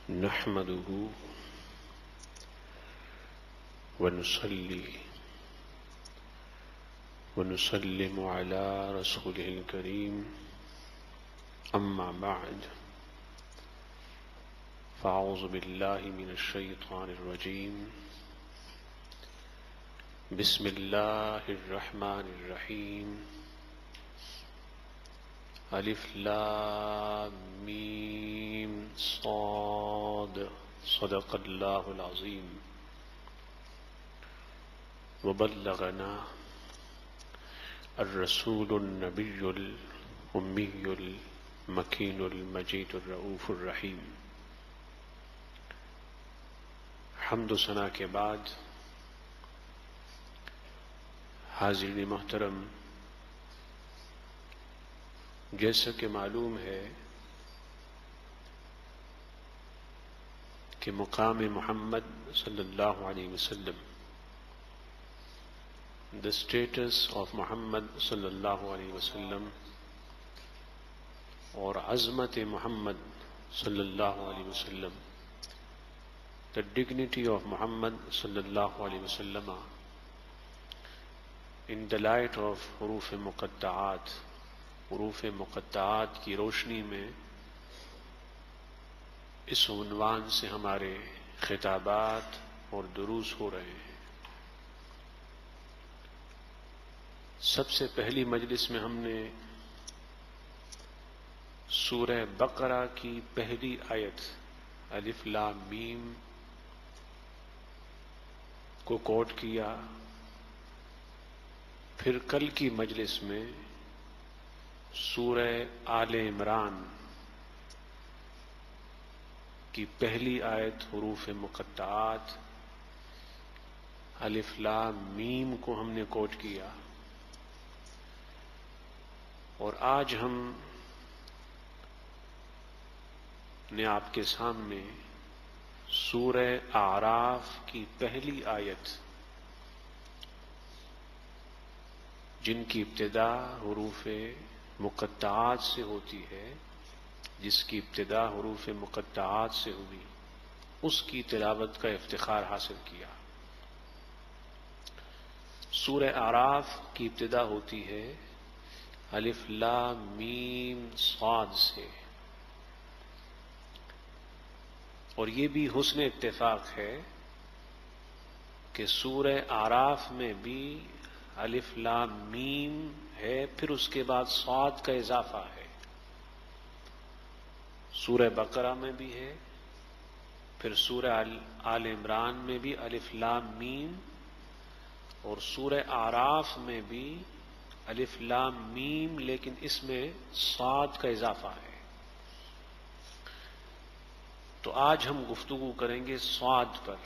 نحمده ونصلي ونسلم على رسوله الكريم أما بعد فأعوذ بالله من الشيطان الرجيم بسم الله الرحمن الرحيم الف لام میم صاد صدق اللہ العظیم وبلغنا الرسول النبی الامی المکین المجید الرؤوف الرحیم۔ حمد و ثنا کے بعد حاضرین محترم، جیسا کہ معلوم ہے کہ مقام محمد صلی اللہ علیہ وسلم، the status of محمد صلی اللہ علیہ وسلم اور عظمت محمد صلی اللہ علیہ وسلم، the dignity of محمد صلی اللہ علیہ وسلم in the light of حروف مقطعات، حروف مقطعات کی روشنی میں اس عنوان سے ہمارے خطابات اور دروس ہو رہے ہیں۔ سب سے پہلی مجلس میں ہم نے سورہ بقرہ کی پہلی آیت الف لام میم کو کوٹ کیا، پھر کل کی مجلس میں سورہ آل عمران کی پہلی آیت حروف مقطعات الف لام میم کو ہم نے کوٹ کیا، اور آج ہم نے آپ کے سامنے سورہ اعراف کی پہلی آیت، جن کی ابتدا حروف مقطعات سے ہوتی ہے، جس کی ابتدا حروف مقطعات سے ہوئی، اس کی تلاوت کا افتخار حاصل کیا۔ سورہ اعراف کی ابتدا ہوتی ہے الف لام میم صاد سے، اور یہ بھی حسن اتفاق ہے کہ سورہ اعراف میں بھی الف لام میم ہے، پھر اس کے بعد صاد کا اضافہ ہے۔ سورہ بقرہ میں بھی ہے، پھر سورہ آل عمران میں بھی الف لام میم، اور سورہ اعراف میں بھی الف لام میم، لیکن اس میں صاد کا اضافہ ہے۔ تو آج ہم گفتگو کریں گے صاد پر،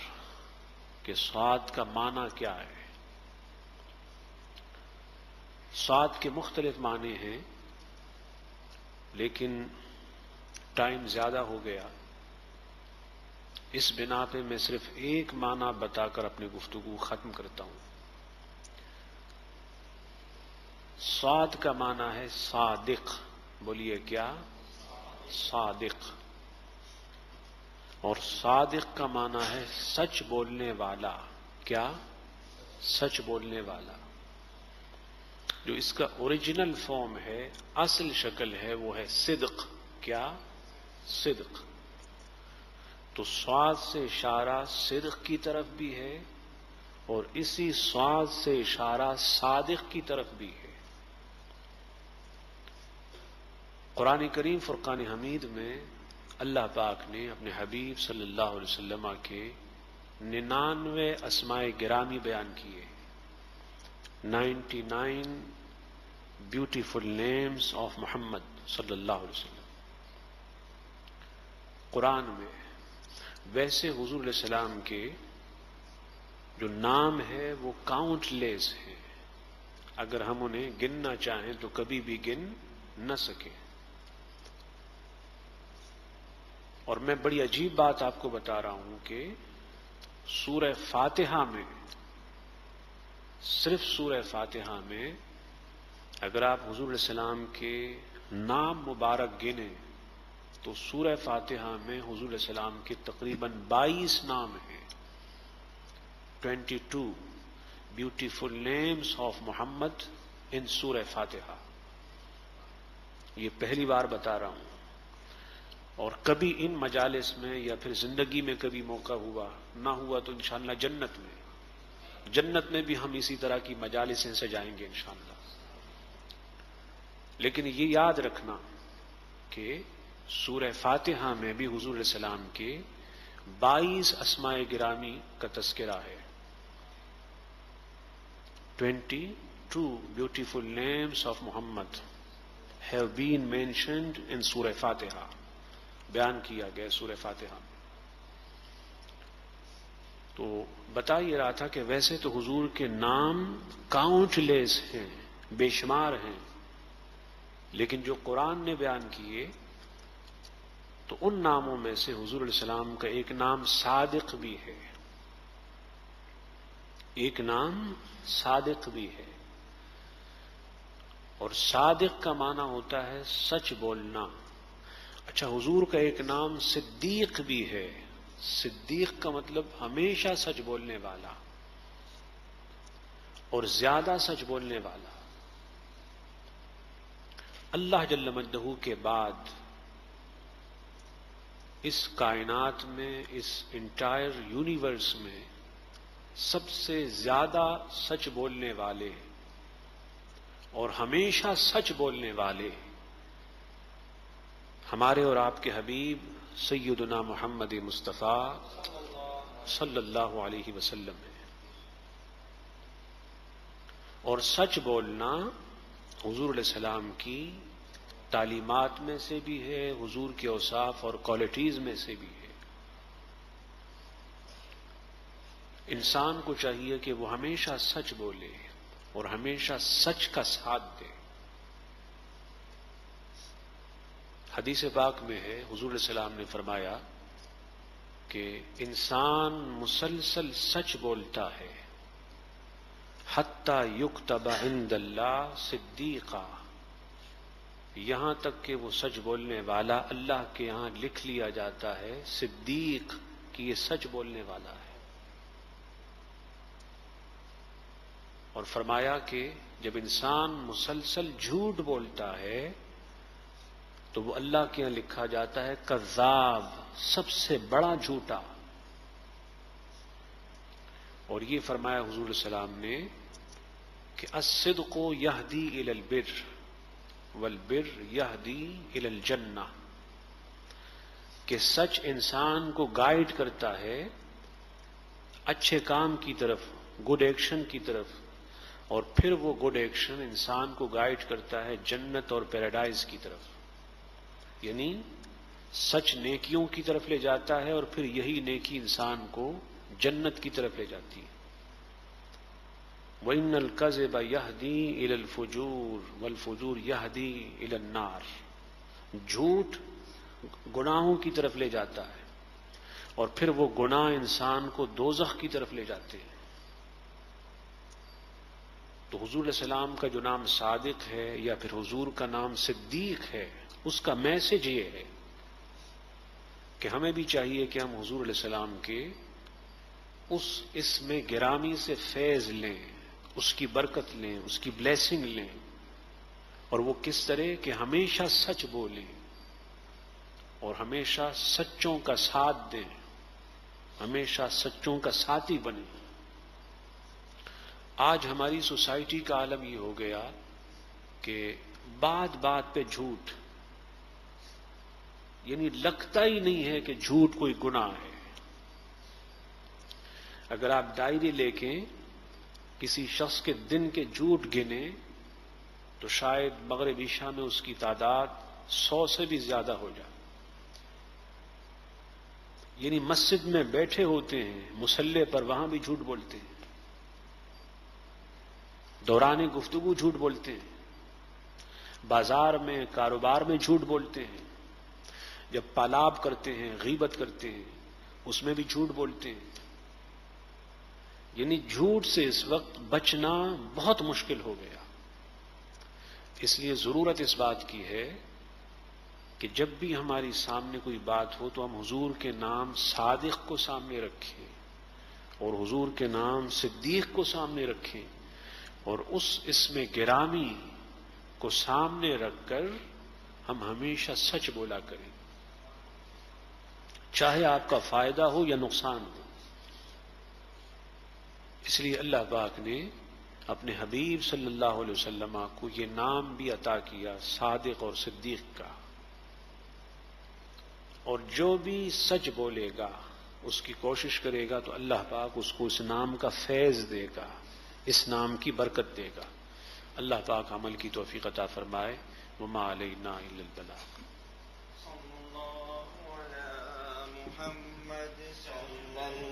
کہ صاد کا معنی کیا ہے۔ صاد کے مختلف معنی ہیں، لیکن ٹائم زیادہ ہو گیا، اس بنا پہ میں صرف ایک معنی بتا کر اپنی گفتگو ختم کرتا ہوں۔ صاد کا معنی ہے صادق، بولیے کیا؟ صادق۔ اور صادق کا معنی ہے سچ بولنے والا۔ کیا؟ سچ بولنے والا۔ جو اس کا اوریجنل فارم ہے، اصل شکل ہے، وہ ہے صدق۔ کیا؟ صدق۔ تو صاد سے اشارہ صدق کی طرف بھی ہے، اور اسی صاد سے اشارہ صادق کی طرف بھی ہے۔ قرآن کریم فرقان حمید میں اللہ پاک نے اپنے حبیب صلی اللہ علیہ وسلم کے 99 اسماء گرامی بیان کیے، 99 بیوٹیفل نیمز آف محمد صلی اللہ علیہ وسلم قرآن میں۔ ویسے حضور علیہ السلام کے جو نام ہے وہ کاؤنٹ لیس ہیں، اگر ہم انہیں گننا چاہیں تو کبھی بھی گن نہ سکیں۔ اور میں بڑی عجیب بات آپ کو بتا رہا ہوں کہ سورہ فاتحہ میں، صرف سورہ فاتحہ میں اگر آپ حضور علیہ السلام کے نام مبارک گنیں تو سورہ فاتحہ میں حضور علیہ السلام کے تقریباً 22 نام ہیں. 22 بیوٹیفل نیمز آف محمد ان سورہ فاتحہ. یہ پہلی بار بتا رہا ہوں، اور کبھی ان مجالس میں یا پھر زندگی میں کبھی موقع ہوا نہ ہوا تو انشاءاللہ جنت میں بھی ہم اسی طرح کی مجالسیں سجائیں گے انشاءاللہ. لیکن یہ یاد رکھنا کہ سورہ فاتحہ میں بھی حضور علیہ السلام کے 22 اسماء گرامی کا تذکرہ ہے. 22 beautiful names of Muhammad have been mentioned in سورہ فاتحہ. بیان کیا گیا سورہ فاتحہ میں. تو بتا یہ رہا تھا کہ ویسے تو حضور کے نام کاؤنٹ لیس ہیں، بے شمار ہیں، لیکن جو قرآن نے بیان کیے تو ان ناموں میں سے حضور علیہ السلام کا ایک نام صادق بھی ہے. ایک نام صادق بھی ہے، اور صادق کا معنی ہوتا ہے سچ بولنا. اچھا، حضور کا ایک نام صدیق بھی ہے. صدیق کا مطلب ہمیشہ سچ بولنے والا اور زیادہ سچ بولنے والا. اللہ جل مجدہ کے بعد اس کائنات میں، اس انٹائر یونیورس میں سب سے زیادہ سچ بولنے والے اور ہمیشہ سچ بولنے والے ہمارے اور آپ کے حبیب سیدنا محمد مصطفیٰ صلی اللہ علیہ وسلم ہے. اور سچ بولنا حضور علیہ السلام کی تعلیمات میں سے بھی ہے، حضور کے اوصاف اور کوالٹیز میں سے بھی ہے. انسان کو چاہیے کہ وہ ہمیشہ سچ بولے اور ہمیشہ سچ کا ساتھ دے. حدیث پاک میں ہے، حضور علیہ السلام نے فرمایا کہ انسان مسلسل سچ بولتا ہے حتی یکتب عند اللہ صدیقا، یہاں تک کہ وہ سچ بولنے والا اللہ کے یہاں لکھ لیا جاتا ہے صدیق، کہ یہ سچ بولنے والا ہے. اور فرمایا کہ جب انسان مسلسل جھوٹ بولتا ہے تو وہ اللہ کے یہاں لکھا جاتا ہے کذاب، سب سے بڑا جھوٹا. اور یہ فرمایا حضور علیہ السلام نے کہ الصدق یہدی الی البر والبر یہدی الی الجنہ، کہ سچ انسان کو گائیڈ کرتا ہے اچھے کام کی طرف، گڈ ایکشن کی طرف، اور پھر وہ گڈ ایکشن انسان کو گائیڈ کرتا ہے جنت اور پیراڈائز کی طرف. یعنی سچ نیکیوں کی طرف لے جاتا ہے اور پھر یہی نیکی انسان کو جنت کی طرف لے جاتی ہے. وَإِنَّ الْكَذِبَ يَهْدِي إِلَى الْفُجُورِ وَالْفُجُورِ يَهْدِي إِلَى النَّارِ، جھوٹ گناہوں کی طرف لے جاتا ہے اور پھر وہ گناہ انسان کو دوزخ کی طرف لے جاتے ہیں. تو حضور علیہ السلام کا جو نام صادق ہے یا پھر حضور کا نام صدیق ہے، اس کا میسج یہ ہے کہ ہمیں بھی چاہیے کہ ہم حضور علیہ السلام کے اس میں گرامی سے فیض لیں، اس کی برکت لیں، اس کی بلیسنگ لیں. اور وہ کس طرح کہ ہمیشہ سچ بولیں اور ہمیشہ سچوں کا ساتھ دیں، ہمیشہ سچوں کا ساتھی بنیں. آج ہماری سوسائٹی کا عالم یہ ہو گیا کہ بات بات پہ جھوٹ، یعنی لگتا ہی نہیں ہے کہ جھوٹ کوئی گناہ ہے. اگر آپ ڈائری لے کے کسی شخص کے دن کے جھوٹ گنیں تو شاید مغرب عشاء میں اس کی تعداد 100 سے بھی زیادہ ہو جائے. یعنی مسجد میں بیٹھے ہوتے ہیں مصلی پر، وہاں بھی جھوٹ بولتے ہیں، دوران گفتگو جھوٹ بولتے ہیں، بازار میں کاروبار میں جھوٹ بولتے ہیں، جب پالاب کرتے ہیں غیبت کرتے ہیں اس میں بھی جھوٹ بولتے ہیں. یعنی جھوٹ سے اس وقت بچنا بہت مشکل ہو گیا. اس لیے ضرورت اس بات کی ہے کہ جب بھی ہماری سامنے کوئی بات ہو تو ہم حضور کے نام صادق کو سامنے رکھیں اور حضور کے نام صدیق کو سامنے رکھیں اور اس اسم گرامی کو سامنے رکھ کر ہم ہمیشہ سچ بولا کریں، چاہے آپ کا فائدہ ہو یا نقصان ہو۔ اس لیے اللہ پاک نے اپنے حبیب صلی اللہ علیہ وسلم کو یہ نام بھی عطا کیا، صادق اور صدیق کا، اور جو بھی سچ بولے گا، اس کی کوشش کرے گا تو اللہ پاک اس کو اس نام کا فیض دے گا، اس نام کی برکت دے گا۔ اللہ پاک عمل کی توفیق عطا فرمائے۔ وما علینا الا البلاغ۔ صلی اللہ علی محمد صلی اللہ